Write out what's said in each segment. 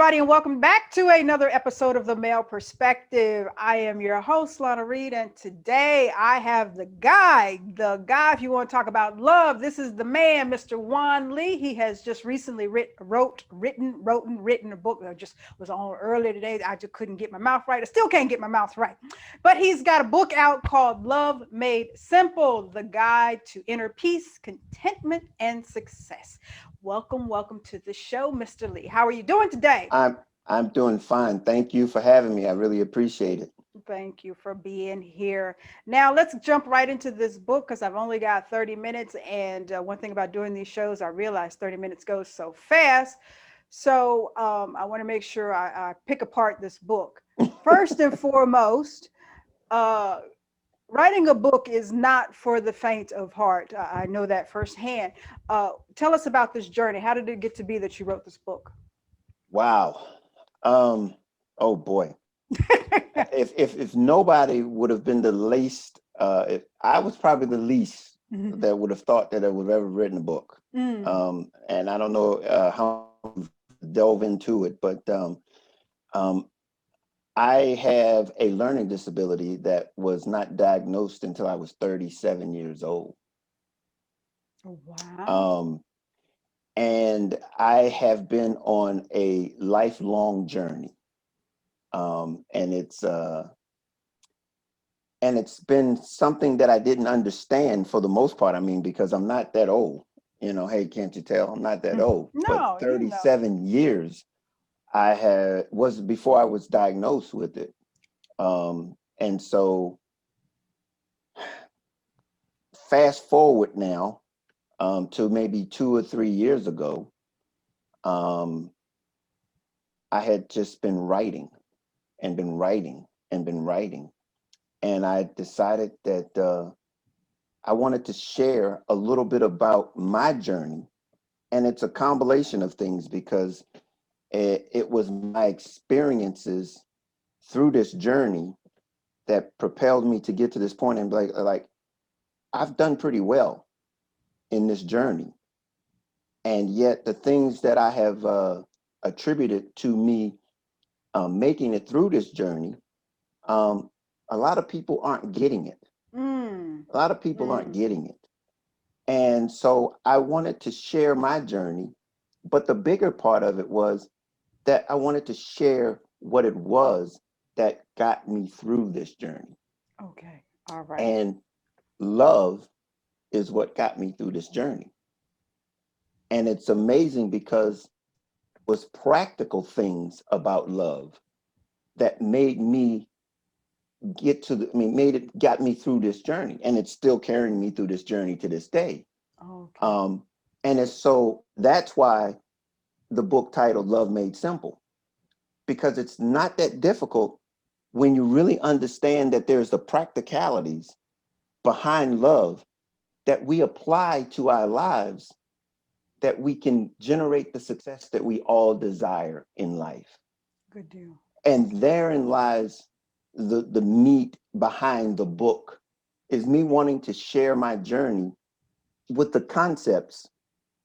everybody, and welcome back to another episode of The Male Perspective. I am your host, Lana Reid, and today I have the guy, if you want to talk about love. This is the man, Mr. Juan Lee. He has just recently written a book that just was on earlier today. I just couldn't get my mouth right. I still can't get my mouth right. But he's got a book out called Love Made Simple, The Guide to Inner Peace, Contentment, and Success. Welcome to the show, Mr. Lee. How are you doing today? I'm doing fine. Thank you for having me. I really appreciate it. Thank you for being here. Now let's jump right into this book because I've only got 30 minutes. And one thing about doing these shows, I realize 30 minutes goes so fast. So I want to make sure I pick apart this book. First and foremost, writing a book is not for the faint of heart. I know that firsthand. Tell us about this journey. How did it get to be that you wrote this book? Wow. Oh boy. if nobody would have been the least, if I was probably the least that would have thought that I would have ever written a book. And I don't know how to delve into it, but I have a learning disability that was not diagnosed until I was 37 years old. Wow. And I have been on a lifelong journey. And it's been something that I didn't understand for the most part. I mean, because I'm not that old, hey, can't you tell? I'm not that old, but No, 37 years was before I was diagnosed with it. And so fast forward now to maybe 2 or 3 years ago, I had just been writing and been writing and been writing. And I decided that I wanted to share a little bit about my journey. And it's a combination of things because it was my experiences through this journey that propelled me to get to this point and be like I've done pretty well in this journey. And yet the things that I have attributed to me making it through this journey, a lot of people aren't getting it. A lot of people aren't getting it. And so I wanted to share my journey. But the bigger part of it was that I wanted to share what it was that got me through this journey. Okay. All right. And love is what got me through this journey. And it's amazing because it was practical things about love that made me got me through this journey. And it's still carrying me through this journey to this day. Okay. And that's why the book titled Love Made Simple, because it's not that difficult when you really understand that there's the practicalities behind love that we apply to our lives, that we can generate the success that we all desire in life. Good deal. And therein lies the meat behind the book, is me wanting to share my journey with the concepts,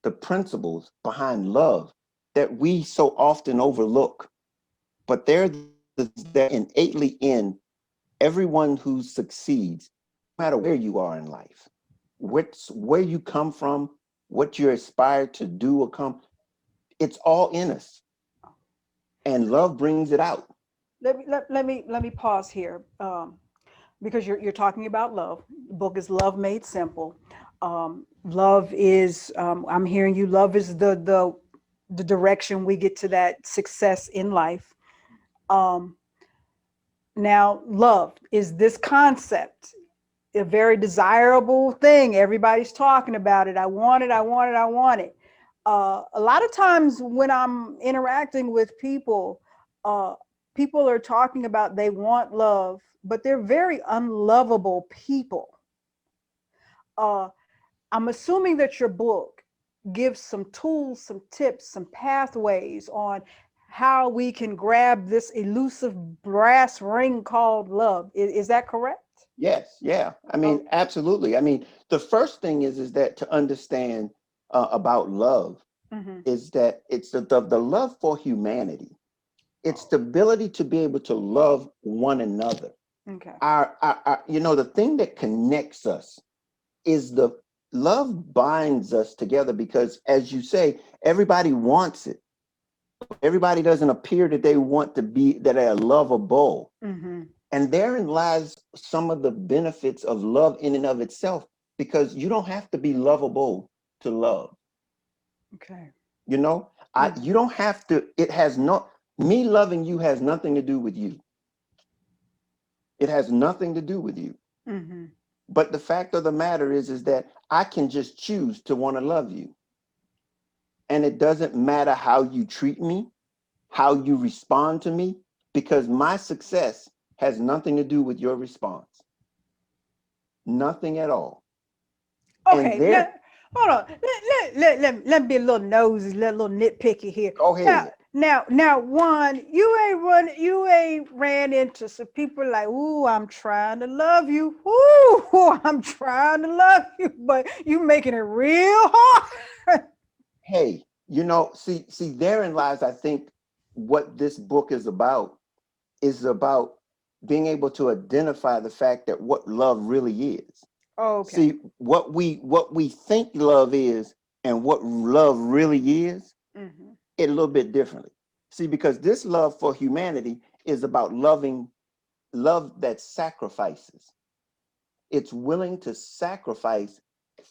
the principles behind love that we so often overlook. But they're innately in everyone who succeeds, no matter where you are in life, where you come from, what you aspire to do or come, it's all in us. And love brings it out. Let me pause here because you're talking about love. The book is Love Made Simple. Love is I'm hearing you. Love is the direction we get to that success in life. Now, love is this concept, a very desirable thing. Everybody's talking about it. I want it. I want it. I want it. A lot of times when I'm interacting with people, people are talking about they want love, but they're very unlovable people. I'm assuming that your book gives some tools, some tips, some pathways on how we can grab this elusive brass ring called love. Is that correct? Yes, yeah. I mean, absolutely. I mean, the first thing is that to understand about love Mm-hmm. is that it's the love for humanity. It's the ability to be able to love one another. Okay. The thing that connects us is the love binds us together because, as you say, everybody wants it. Everybody doesn't appear that they want to be, that they are lovable. Mm-hmm. And therein lies some of the benefits of love in and of itself, because you don't have to be lovable to love. Okay. You know, Mm-hmm. you don't have to, it has no, me loving you has nothing to do with you. It has nothing to do with you. Mm-hmm. But the fact of the matter is that I can just choose to want to love you. And it doesn't matter how you treat me, how you respond to me, because my success has nothing to do with your response. Nothing at all. And Okay, there, hold on. Let me be a little nosy, a little nitpicky here. go Now, ahead. now, Juan, you ain't ran into some people like, ooh, I'm trying to love you. Ooh, I'm trying to love you, but you making it real hard. Hey, see, therein lies, I think, what this book is about being able to identify the fact that what love really is. Okay. See, what we think love is and what love really is, Mm-hmm. it a little bit differently. See, because this love for humanity is about love that sacrifices. It's willing to sacrifice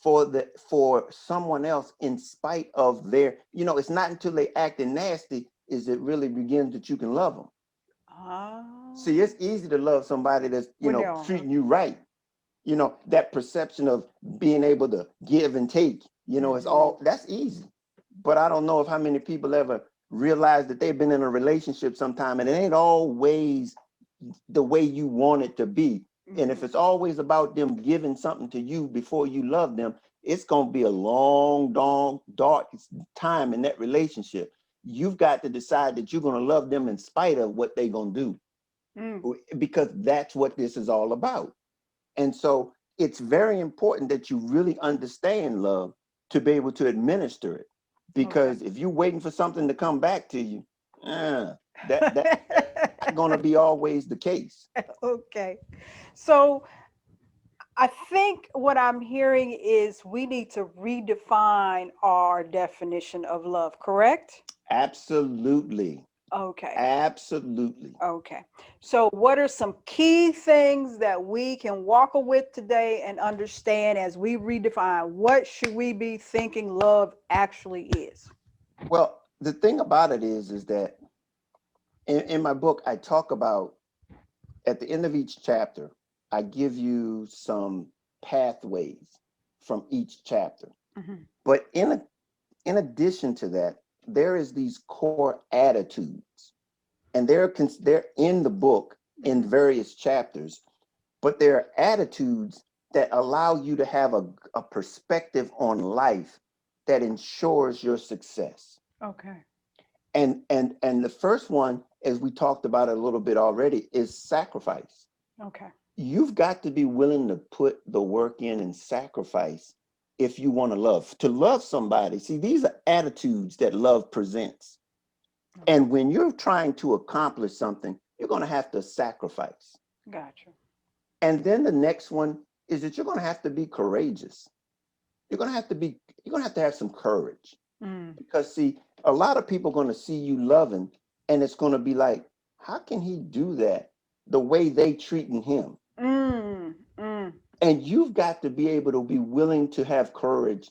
for someone else in spite of their, it's not until they acting nasty is it really begins that you can love them. See, Oh, it's easy to love somebody that's, when they're on her. treating you right. That perception of being able to give and take, it's Mm-hmm. all that's easy. But I don't know if how many people ever realize that they've been in a relationship sometime and it ain't always the way you want it to be. And if Mm-hmm. it's always about them giving something to you before you love them, it's going to be a long, dark time in that relationship. You've got to decide that you're going to love them in spite of what they're going to Mm. do, because that's what this is all about. And so it's very important that you really understand love to be able to administer it. Okay. Because if you're waiting for something to come back to you, that's not going to be always the case. Okay. So I think what I'm hearing is we need to redefine our definition of love, correct? Absolutely. Okay. Absolutely. Okay. So what are some key things that we can walk with today and understand as we redefine what should we be thinking love actually is? Well, the thing about it is that in my book, I talk about at the end of each chapter, I give you some pathways from each chapter. Mhm. But in addition to that, there is these core attitudes, and they're in the book in Mhm. various chapters, but they're attitudes that allow you to have a perspective on life that ensures your success. Okay. And the first one, as we talked about a little bit already, is sacrifice. Okay. You've got to be willing to put the work in and sacrifice if you want to love. To love somebody, see, these are attitudes that love presents. Okay. And when you're trying to accomplish something, you're going to have to sacrifice. Gotcha. And then the next one is that you're going to have to be courageous. You're going to have to have some courage, Mm. because see, a lot of people are going to see you loving, and it's going to be like, how can he do that the way they treating him? Mm. Mm. And you've got to be able to be willing to have courage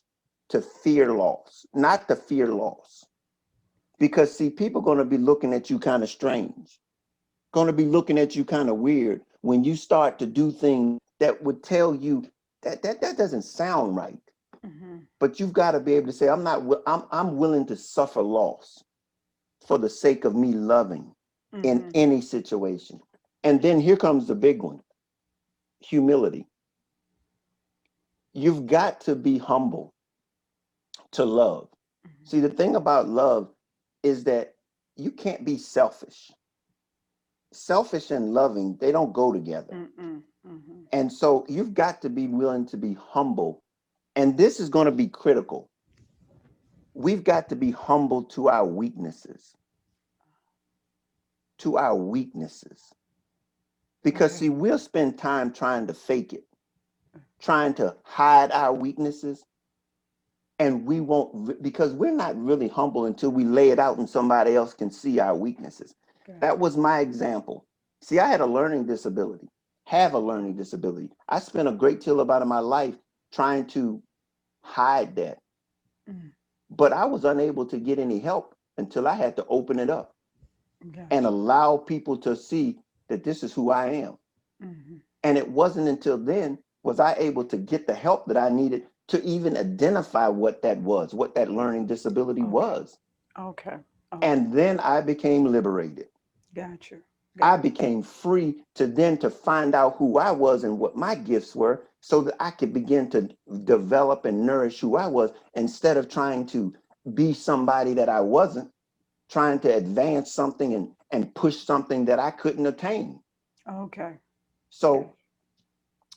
to fear loss, not to fear loss. Because see, people are going to be looking at you kind of strange, going to be looking at you kind of weird when you start to do things that would tell you that doesn't sound right. Mhm. But you've got to be able to say, I'm willing to suffer loss for the sake of me loving in Mhm. any situation. And then here comes the big one, humility. You've got to be humble to love. Mhm. See, the thing about love is that you can't be selfish. Selfish and loving, they don't go together. Mm-mm. Mhm. And so you've got to be willing to be humble. And this is going to be critical. We've got to be humble to our weaknesses. to our weaknesses. Because Okay. see, we'll spend time trying to fake it, trying to hide our weaknesses, and we won't, because we're not really humble until we lay it out and somebody else can see our weaknesses. That Gotcha. was my example. See, I had a learning disability, have a learning disability. I spent a great deal of my life trying to hide that, Mm, but I was unable to get any help until I had to open it up and gotcha. allow people to see that this is who I am. Hmm. And it wasn't until then was I able to get the help that I needed to even identify what that was, what that learning disability Okay. was. Okay. Okay. And then I became liberated. Gotcha. I Gotcha. became free to then to find out who I was and what my gifts were so that I could begin to develop and nourish who I was instead of trying to be somebody that I wasn't, trying to advance something and push something that I couldn't attain. Okay. Gotcha.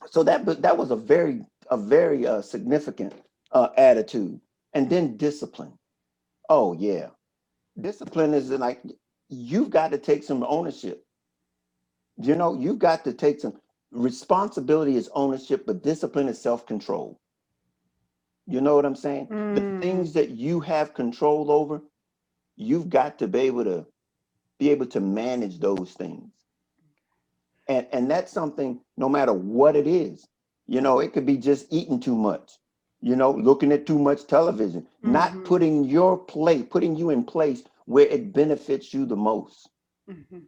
So that was a very significant attitude. And then discipline. Oh yeah, discipline is like you've got to take some ownership. You've got to take some responsibility is ownership, but discipline is self-control. You know what I'm saying? The Mm, things that you have control over, you've got to be able to manage those things. And that's something no matter what it is. It could be just eating too much, looking at too much television, not mm-hmm. putting you in place where it benefits you the most. Mm-hmm.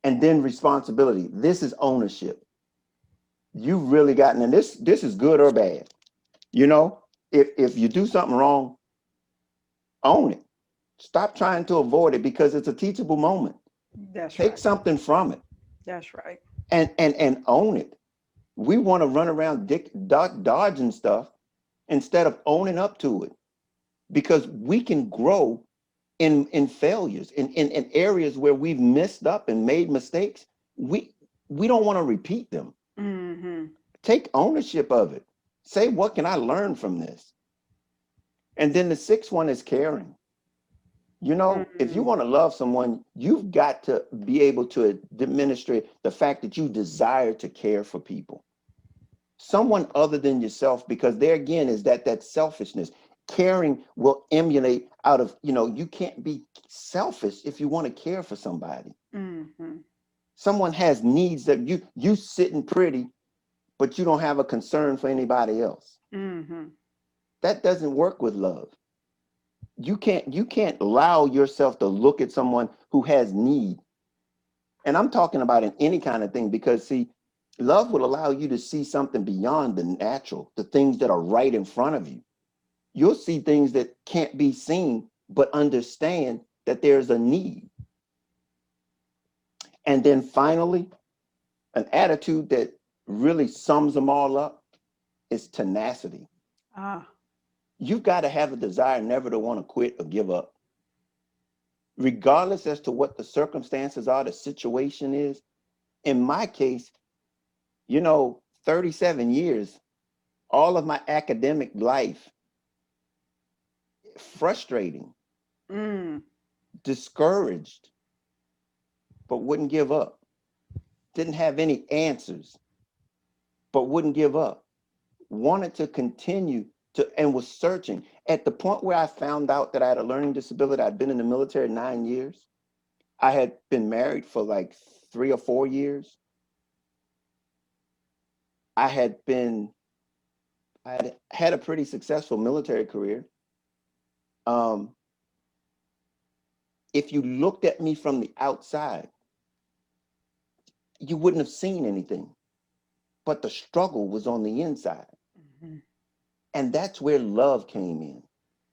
And then responsibility. This is ownership. You've really gotten, and this is good or bad. You know, if you do something wrong, own it. Stop trying to avoid it because it's a teachable moment. That's Take right. something from it That's right. and own it. We want to run around dodging stuff instead of owning up to it because we can grow in failures in areas where we've messed up and made mistakes. We don't want to repeat them. Mm-hmm. Take ownership of it. Say, what can I learn from this? And then the sixth one is caring. If you Mm-hmm. want to love someone, you've got to be able to demonstrate the fact that you desire to care for people, someone other than yourself, because there again is that selfishness. Caring will emulate out of, you can't be selfish if you want to care for somebody. Mm-hmm. Someone has needs that you sitting pretty, but you don't have a concern for anybody else. Mm-hmm. That doesn't work with love. You can't allow yourself to look at someone who has need. And I'm talking about in any kind of thing because see, love will allow you to see something beyond the natural, the things that are right in front of you. You'll see things that can't be seen, but understand that there's a need. And then finally, an attitude that really sums them all up is tenacity. Ah. You've got to have a desire never to want to quit or give up, regardless as to what the circumstances are, the situation is. In my case, 37 years, all of my academic life, frustrating, Mm. discouraged, but wouldn't give up. Didn't have any answers, but wouldn't give up. Wanted to continue to and was searching. At the point where I found out that I had a learning disability, I'd been in the military 9 years. I had been married for like 3 or 4 years. I had been, I had a pretty successful military career. Um, if you looked at me from the outside, you wouldn't have seen anything, but the struggle was on the inside. Mm-hmm. And that's where love came in.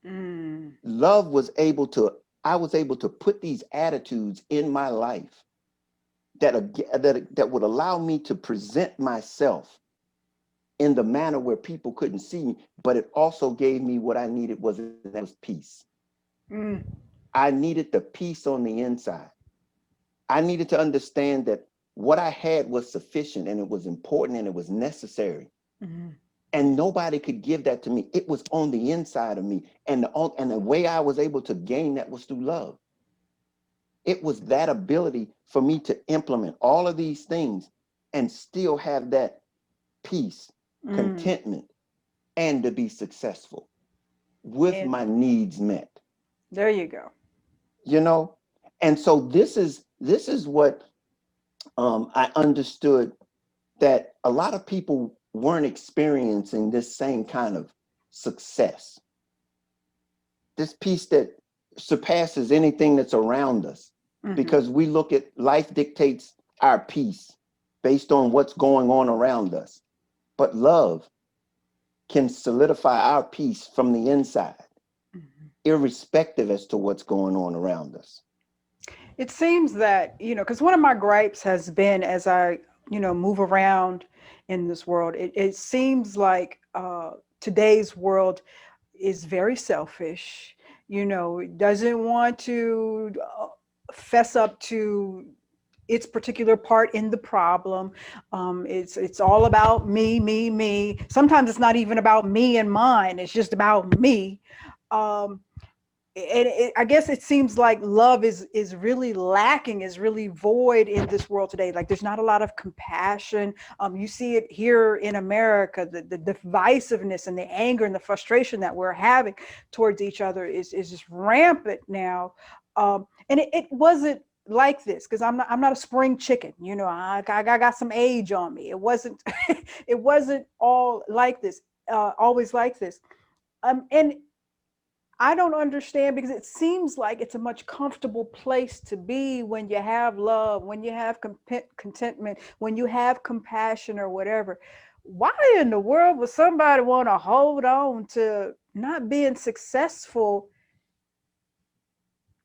Mm. Love was able to, I was able to put these attitudes in my life that would allow me to present myself in the manner where people couldn't see me, but it also gave me what I needed that was peace. Mm. I needed the peace on the inside. I needed to understand that what I had was sufficient and it was important and it was necessary. Mm-hmm. And nobody could give that to me. It was on the inside of me. And the way I was able to gain that was through love. It was that ability for me to implement all of these things and still have that peace, Mm. contentment, and to be successful with And my needs met. there you go. You know, and so this is what I understood, that a lot of people weren't experiencing this same kind of success, this peace that surpasses anything that's around us, Hmm. because we look at life dictates our peace based on what's going on around us. But love can solidify our peace from the inside, Hmm. irrespective as to what's going on around us. It seems that, because one of my gripes has been as I, move around in this world, it seems like today's world is very selfish, it doesn't want to fess up to its particular part in the problem. It's all about me, me, me. Sometimes it's not even about me and mine. It's just about me. Um, I guess it seems like love is really lacking, is really void in this world today. Like there's not a lot of compassion. You see it here in America, the divisiveness and the anger and the frustration that we're having towards each other is just rampant now. And it wasn't like this because I'm not a spring chicken. I got some age on me. It wasn't it wasn't all like this, always like this. And I don't understand because it seems like it's a much comfortable place to be when you have love, when you have contentment, when you have compassion or whatever. Why in the world would somebody want to hold on to not being successful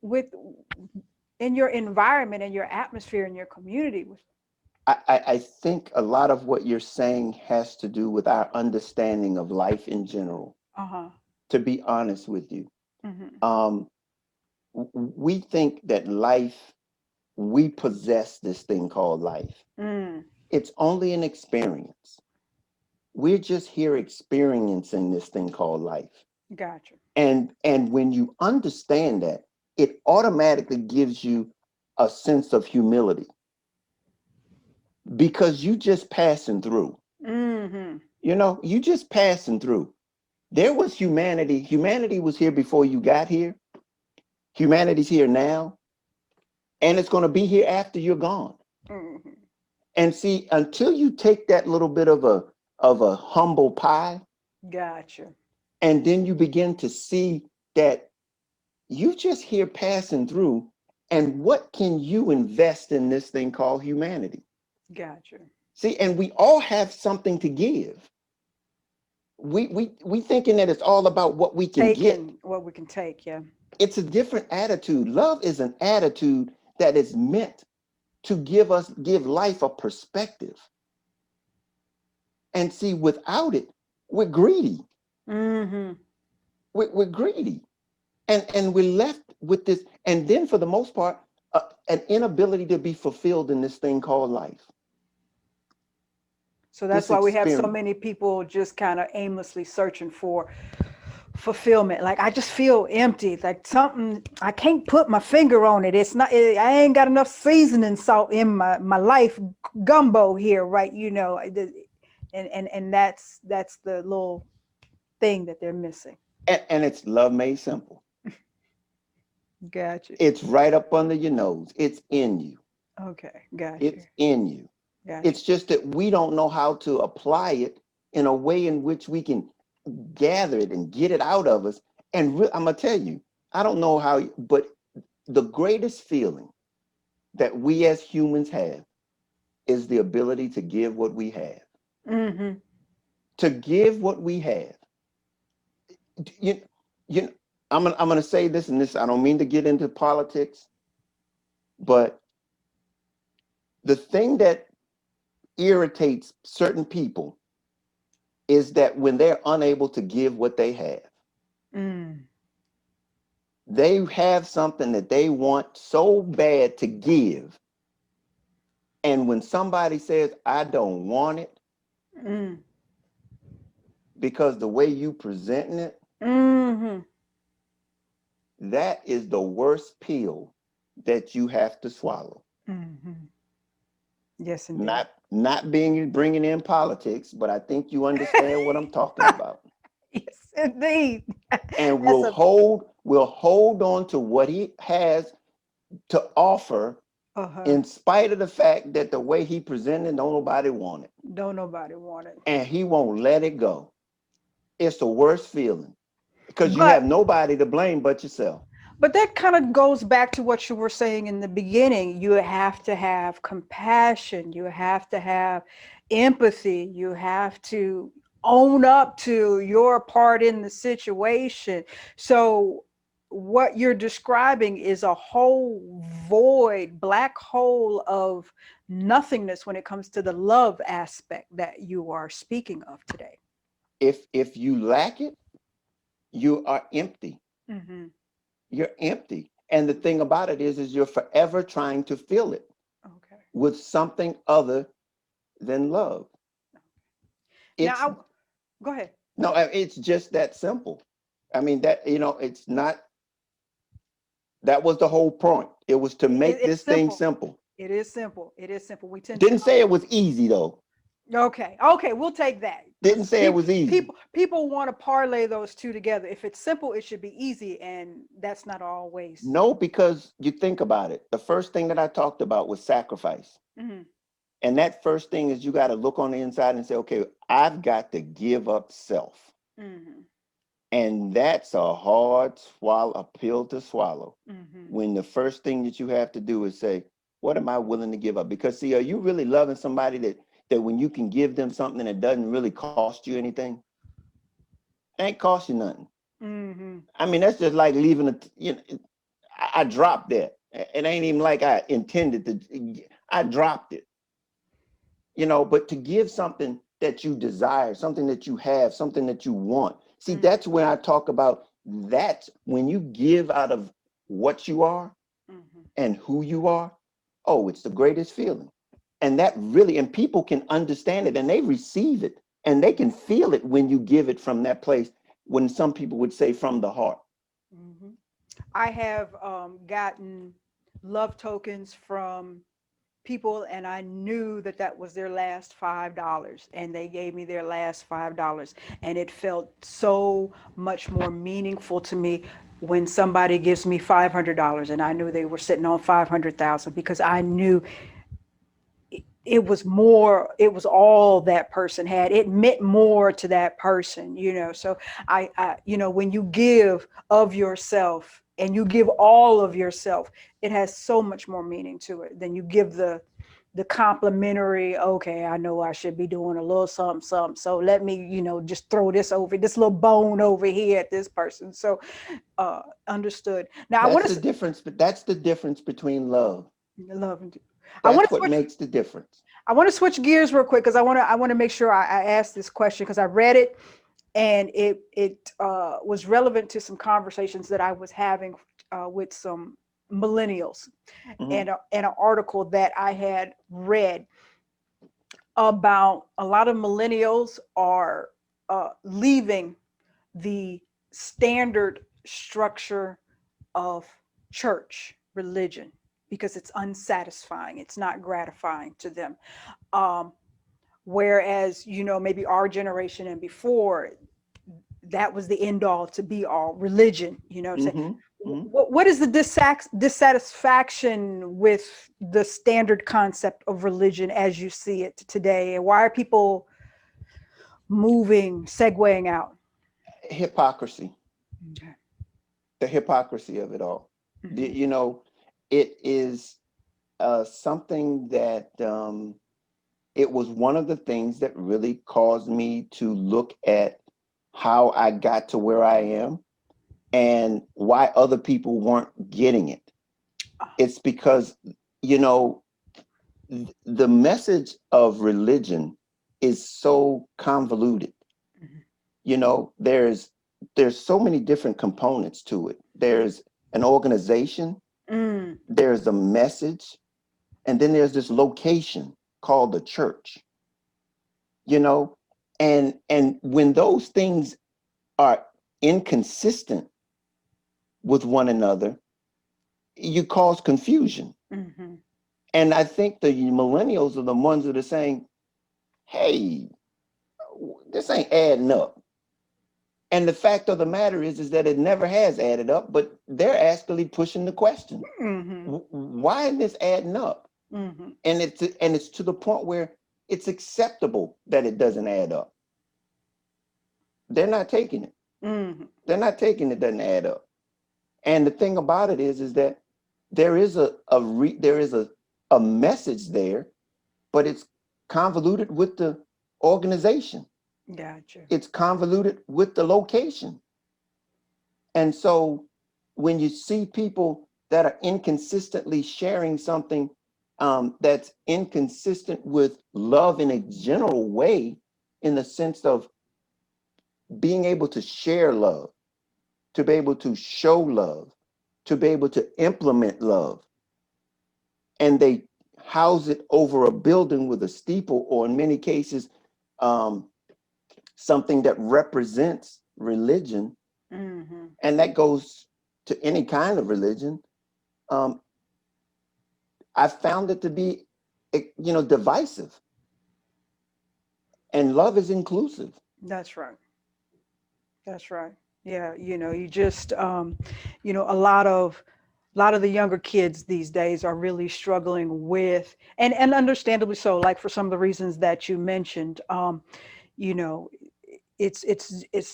with in your environment and your atmosphere and your community? I think a lot of what you're saying has to do with our understanding of life in general, Uh-huh. to be honest with you. Mm-hmm. Um, we think that life, we possess this thing called life. Mm, It's only an experience. We're just here experiencing this thing called life. gotcha. And when you understand that, it automatically gives you a sense of humility, because you just passing through. Mm-hmm. You just passing through. There was humanity. Humanity was here before you got here. Humanity's here now, and it's going to be here after you're gone. Mm-hmm. And see, until you take that little bit of a humble pie, Gotcha. and then you begin to see that you just here passing through, and what can you invest in this thing called humanity? Gotcha. See, and we all have something to give. We thinking that it's all about what we can get. Taking what we can take, yeah. It's a different attitude. Love is an attitude that is meant to give life a perspective. And see, without it, we're greedy. Mm-hmm. We're greedy, and we're left with this. And then, for the most part, an inability to be fulfilled in this thing called life. So that's This why we have so experience. many people just kind of aimlessly searching for fulfillment. Like I just feel empty. Like something I can't put my finger on it. It's not. I ain't got enough seasoning salt in my life gumbo here, right? And that's the little thing that they're missing. And it's love made simple. Gotcha. It's right up under your nose. It's in you. Okay. Gotcha. It's in you. Gotcha. It's just that we don't know how to apply it in a way in which we can gather it and get it out of us. And I'm gonna tell you, I don't know how, but the greatest feeling that we as humans have is the ability to give what we have. Mm-hmm. To give what we have. You, you, I'm gonna say this, and this, I don't mean to get into politics, but the thing that irritates certain people is that when they're unable to give what they have, Mm. they have something that they want so bad to give. And when somebody says, I don't want it Mm. because the way you presenting it, Mm-hmm. that is the worst pill that you have to swallow. Hmm. Yes, indeed. Not being bringing in politics, but I think you understand what I'm talking about. Yes, indeed. And That's a we'll hold on to what he has to offer, uh-huh. in spite of the fact that the way he presented, don't nobody want it. Don't nobody want it. And he won't let it go. It's the worst feeling because you But have nobody to blame but yourself. But that kind of goes back to what you were saying in the beginning. You have to have compassion. You have to have empathy. You have to own up to your part in the situation. So, what you're describing is a whole void, black hole of nothingness when it comes to the love aspect that you are speaking of today. If you lack it, you are empty. Hmm. You're empty. And the thing about it is you're forever trying to fill it Okay. with something other than love. Now, It's go ahead. no, it's just that simple. I mean, that, it's not, that was the whole point. It was to make It's this thing simple. simple. It is simple. It is simple. We tend to Didn't say it was easy though. okay. Okay, we'll take that Didn't because say it was easy. people want to parlay those two together. If it's simple, it should be easy, and that's not always. No, because you think about it. The first thing that I talked about was sacrifice. Hmm. And that first thing is you got to look on the inside and say, okay, I've got to give up self. Hmm. And that's a hard swallow, a pill to swallow. Hmm. When the first thing that you have to do is say, what am I willing to give up? Because see, are you really loving somebody that when you can give them something that doesn't really cost you anything, it ain't cost you nothing. Hmm. I mean, that's just like leaving I dropped that. It ain't even like I intended to. I dropped it, but to give something that you desire, something that you have, something that you want. See, Hmm. that's when I talk about that. When you give out of what you are Hmm. and who you are, oh, it's the greatest feeling. And that really, and people can understand it and they receive it and they can feel it when you give it from that place, when some people would say from the heart. Hmm. I have gotten love tokens from people, and I knew that that was their last $5, and they gave me their last $5, and it felt so much more meaningful to me when somebody gives me $500 and I knew they were sitting on 500,000, because I knew it was more, it was all that person had. It meant more to that person, so when you give of yourself and you give all of yourself, it has so much more meaning to it than you give the complimentary. Okay, I know I should be doing a little something something, so let me just throw this little bone over here at this person. So understood. Now I That's want the to difference, but that's the difference between love. love and I want That's to what switch makes the difference. I want to switch gears real quick because I want to make sure I ask this question because I read it, and it was relevant to some conversations that I was having with some millennials, Mhm. and an article that I had read about a lot of millennials are leaving the standard structure of church religion because it's unsatisfying. It's not gratifying to them. Um, Whereas, maybe our generation and before, that was the end all to be all religion, what I'm saying? Mhm. Mhm. What is the dissatisfaction with the standard concept of religion as you see it today? And why are people segueing out? Hypocrisy. Okay. The hypocrisy of it all. Hmm. It is something that it was one of the things that really caused me to look at how I got to where I am and why other people weren't getting it. It's because, you know, the message of religion is so convoluted. There's so many different components to it. There's an organization, Mm. there's a message, and then there's this location called the church. you know and when those things are inconsistent with one another, you cause confusion. Mm-hmm. And I think the millennials are the ones that are saying, hey, this ain't adding up. And the fact of the matter is that it never has added up, but they're actually pushing the question. Mm-hmm. Why isn't this adding up? Mm-hmm. And it's to the point where it's acceptable that it doesn't add up. They're not taking it. Mm-hmm. They're not taking it doesn't add up. And the thing about it is that there is a message there, but it's convoluted with the organization. Gotcha. It's convoluted with the location. And so when you see people that are inconsistently sharing something that's inconsistent with love in a general way, in the sense of being able to share love, to be able to show love, to be able to implement love, and they house it over a building with a steeple, or in many cases, um, something that represents religion, Mm-hmm. and that goes to any kind of religion. um, I found it to be, divisive. And love is inclusive. That's right. That's right. Yeah, you just a lot of the younger kids these days are really struggling with, and understandably so, like for some of the reasons that you mentioned. You know, it's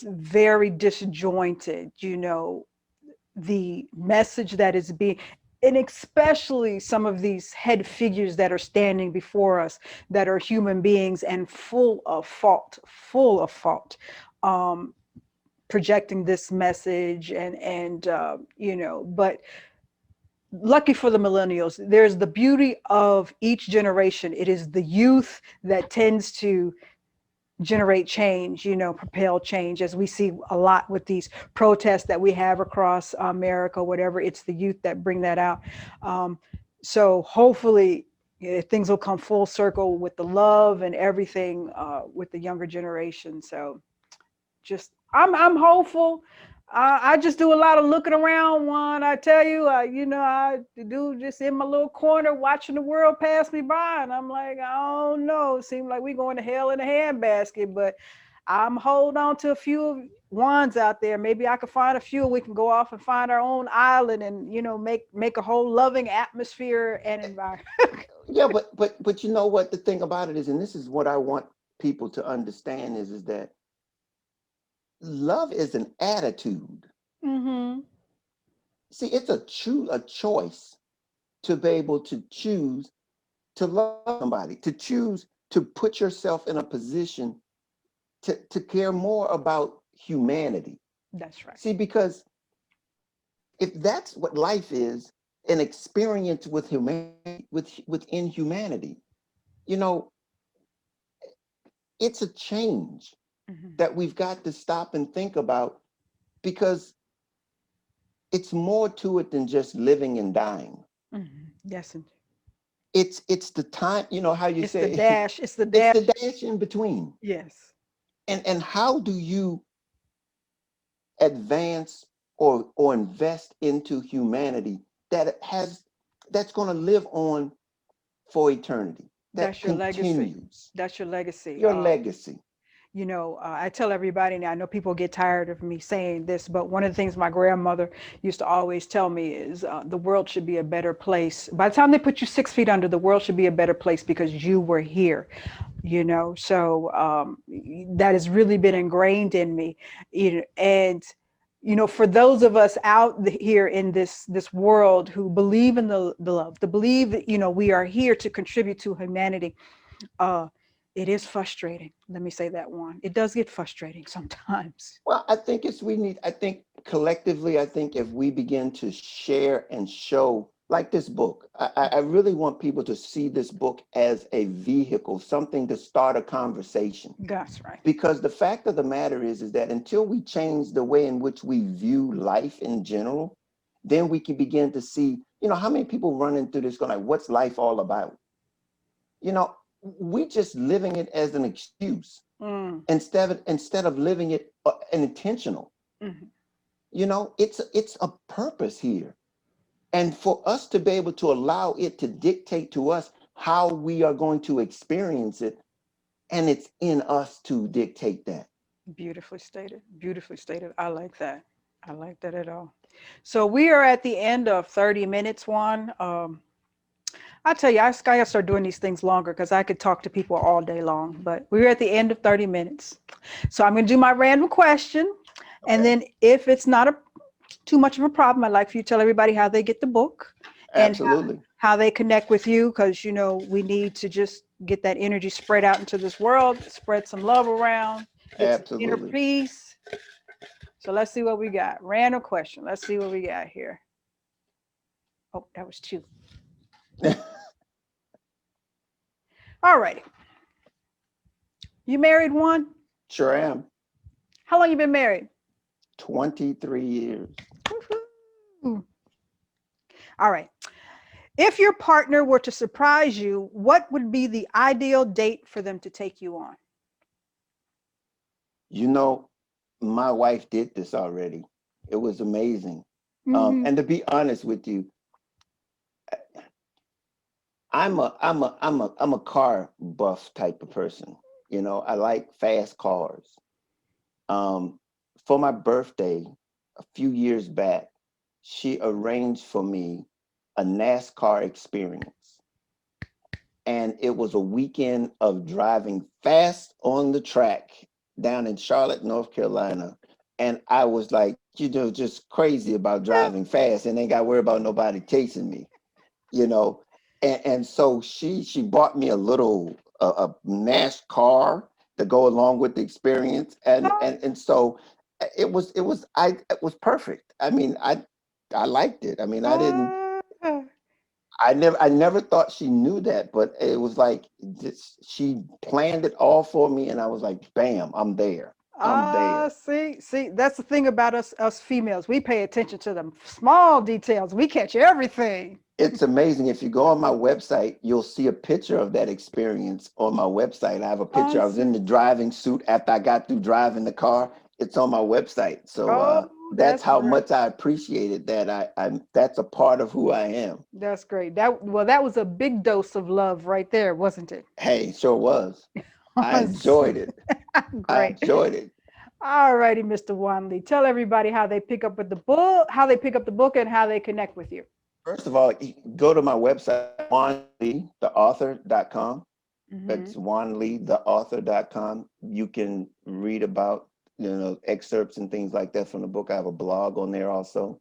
very disjointed, the message that is being, and especially some of these head figures that are standing before us that are human beings and full of fault, um, projecting this message, but lucky for the millennials, there's the beauty of each generation. It is the youth that tends to generate change, propel change, as we see a lot with these protests that we have across America, whatever. It's the youth that bring that out. Um, so hopefully, things will come full circle with the love and everything with the younger generation. So just I'm hopeful. I just do a lot of looking around. Juan, I tell you, I do just in my little corner watching the world pass me by, and I'm like, I don't know. It seems like we going to hell in a handbasket, but I'm holding on to a few ones out there. Maybe I can find a few. We can go off and find our own island, and make a whole loving atmosphere and environment. Yeah, but you know what the thing about it is, and this is what I want people to understand is that love is an attitude. Mm-hmm. See, it's a choice to be able to choose to love somebody, to choose to put yourself in a position to care more about humanity. That's right. See, because if that's what life is, an experience with humanity, within humanity, you know, it's a change Mm-hmm. that we've got to stop and think about, because it's more to it than just living and dying. Mm-hmm. Yes, and It's the time, how you it's the say, dash. It's the it's dash. the dash in between. Yes. And how do you advance or invest into humanity that's going to live on for eternity, that That's your legacy. continues That's your legacy. your legacy. I tell everybody, and I know people get tired of me saying this, but one of the things my grandmother used to always tell me is the world should be a better place. By the time they put you 6 feet under, the world should be a better place because you were here. So that has really been ingrained in me. And for those of us out here in this world who believe in the love, to believe that we are here to contribute to humanity, uh, it is frustrating. Let me say that one. It does get frustrating sometimes. Well, I think collectively, I think if we begin to share and show, like this book, I really want people to see this book as a vehicle, something to start a conversation. That's right. Because the fact of the matter is that until we change the way in which we view life in general, then we can begin to see, how many people running through this going like, what's life all about? You know, we just living it as an excuse Mm, instead of living it an intentional. mhm. It's a purpose here. And for us to be able to allow it to dictate to us how we are going to experience it, and it's in us to dictate that. Beautifully stated. Beautifully stated. I like that. I like that at all. So we are at the end of 30 minutes, Juan. I tell you, I gotta start doing these things longer because I could talk to people all day long. But we're at the end of 30 minutes. So I'm gonna do my random question. And Okay. then if it's not too much of a problem, I'd like for you to tell everybody how they get the book and Absolutely. how they connect with you, because we need to just get that energy spread out into this world, spread some love around, get some inner Absolutely. peace. So let's see what we got. Random question. Let's see what we got here. Oh, that was two. All righty. You married, one? Sure am. How long you been married? 23 years. Woo-hoo. All right. If your partner were to surprise you, what would be the ideal date for them to take you on? You know, my wife did this already. It was amazing. Mm-hmm. And to be honest with you, I'm a car buff type of person. I like fast cars. Um, for my birthday, a few years back, she arranged for me a NASCAR experience. And it was a weekend of driving fast on the track down in Charlotte, North Carolina. And I was like, just crazy about driving fast and ain't got to worry about nobody chasing me, you know. And so she bought me a little a NASCAR to go along with the experience. And so it was perfect. I mean, I liked it. I mean, Uh, I never thought she knew that, but it was like she planned it all for me, and I was like, "Bam, I'm there. I'm there." see, that's the thing about us females. We pay attention to the small details. We catch everything. It's amazing. If you go on my website, you'll see a picture of that experience on my website. I have a picture. I was in Awesome. the driving suit after I got through driving the car. It's on my website. So Oh, that's that's how great. much I appreciated that. That's a part of who I am. That's great. That was a big dose of love right there, wasn't it? Hey, sure was. I Awesome. enjoyed it. I Great. enjoyed it. All righty, Mr. Juan Lee. Tell everybody how they pick up with the book, how they pick up the book, and how they connect with you. First of all, go to my website, juanleetheauthor.com. Mm-hmm. That's juanleetheauthor.com. You can read about, excerpts and things like that from the book. I have a blog on there also.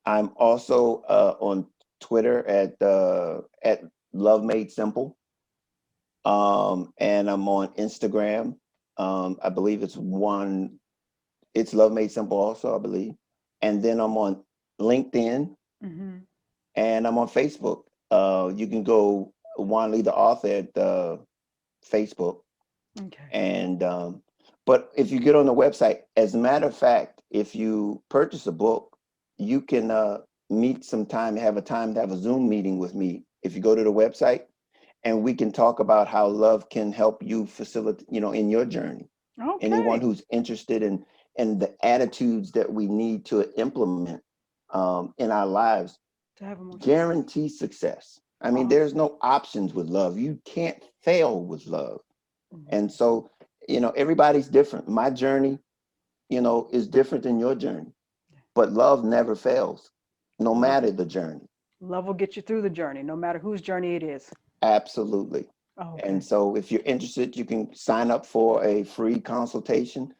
I'm also on Twitter at Love Made Simple. And I'm on Instagram. I believe it's Love Made Simple also, I believe. And then I'm on LinkedIn. Mm-hmm. And I'm on Facebook. You can go Juan Lee the author at Facebook, Okay. and but if you get on the website, as a matter of fact, if you purchase a book, you can meet some time, have a time to have a Zoom meeting with me. If you go to the website, and we can talk about how love can help you facilitate, in your journey. Anyone Okay. who's interested in the attitudes that we need to implement in our lives To have a more success. guarantee success. I mean, there's Awesome. no options with love. You can't fail with love. And Mhm. so, everybody's different. My journey, is different than your journey, but love never fails, no Love, matter the journey. love will get you through the journey, no matter whose journey it is. Absolutely. And Okay. so if you're interested, you can sign up for a free consultation.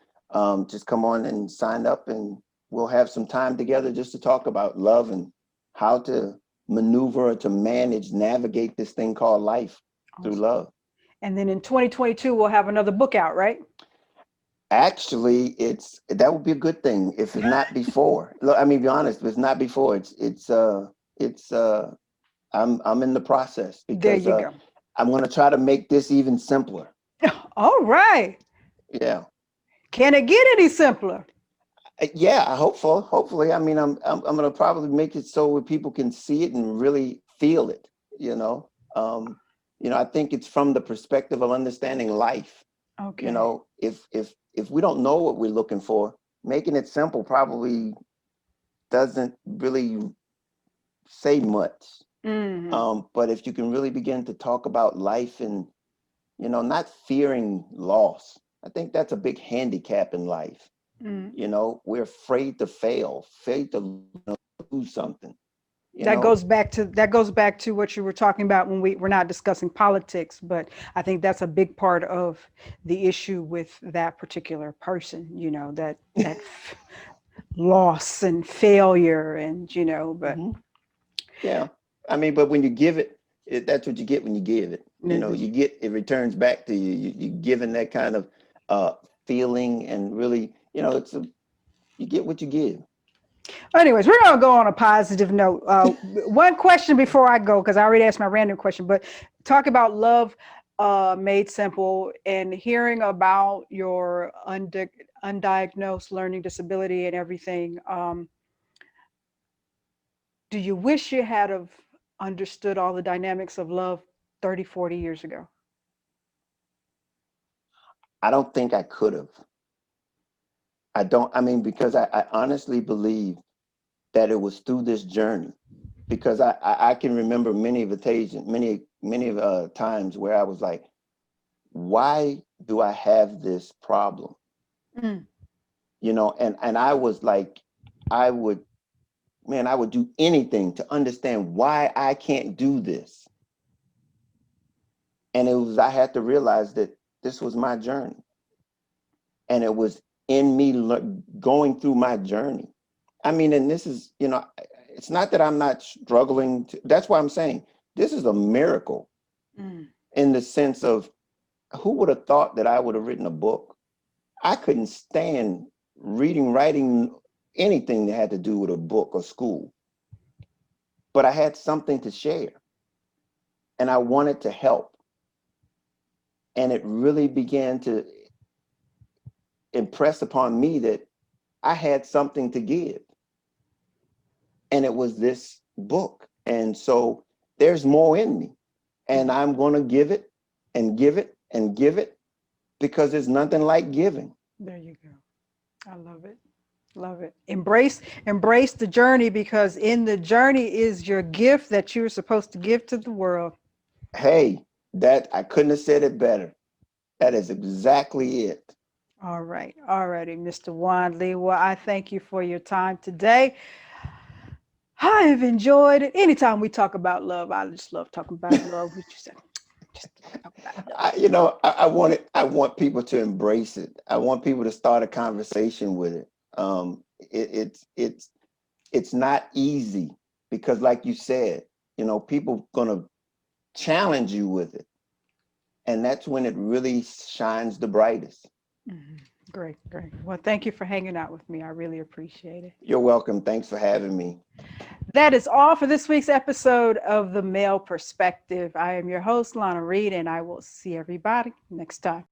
Just come on and sign up, and we'll have some time together just to talk about love and how to maneuver or to navigate this thing called life through Awesome. love. And then in 2022, we'll have another book out, right? Actually, that would be a good thing if it's not before. Look, I mean, be honest, if it's not before, it's I'm in the process There because you go. I'm going to try to make this even simpler. All right. Yeah. Can it get any simpler? Yeah, hopefully. I mean, I'm gonna probably make it so where people can see it and really feel it. You know, I think it's from the perspective of understanding life. Okay. If we don't know what we're looking for, making it simple probably doesn't really say much. Hmm. But if you can really begin to talk about life and, not fearing loss, I think that's a big handicap in life. Mm. We're afraid to fail, afraid to lose something, you That know. goes back to what you were talking about when we're not discussing politics, but I think that's a big part of the issue with that particular person, that loss and failure and but Hmm. Yeah. I mean, but when you give it, that's what you get when you give it. You get it returns back to you. You're given that kind of uh, feeling, and really, you get what you give. anyways, we're gonna go on a positive note. One question before I go, because I already asked my random question, but talk about love made simple and hearing about your undiagnosed learning disability and everything. Do you wish you had have understood all the dynamics of love 30, 40 years ago? I don't think I could have. I don't. I mean, because I honestly believe that it was through this journey. Because I can remember many of occasions, many of times where I was like, why do I have this problem? Mm. And I was like, I would, man, I would do anything to understand why I can't do this. And I had to realize that this was my journey, and it was in me going through my journey. I mean, and this is, it's not that I'm not struggling. That's why I'm saying this is a miracle, Mm. in the sense of, who would have thought that I would have written a book? I couldn't stand reading, writing, anything that had to do with a book or school. But I had something to share, and I wanted to help. And it really began to impress upon me that I had something to give. And it was this book. And so there's more in me. And Mm. I'm going to give it and give it and give it, because there's nothing like giving. There you go. I love it. Love it. Embrace the journey, because in the journey is your gift that you're supposed to give to the world. Hey, that I couldn't have said it better. That is exactly it. All right. All righty, Mr. Juan Lee. Well, I thank you for your time today. I have enjoyed it. Anytime we talk about love, I just love talking about love. We just talk about love. I want people to embrace it. I want people to start a conversation with it. It's not easy, because, like you said, people gonna challenge you with it, and that's when it really shines the brightest. Mhm. Great, great. Well, thank you for hanging out with me. I really appreciate it. You're welcome. Thanks for having me. That is all for this week's episode of The Male Perspective. I am your host, Lana Reid, and I will see everybody next time.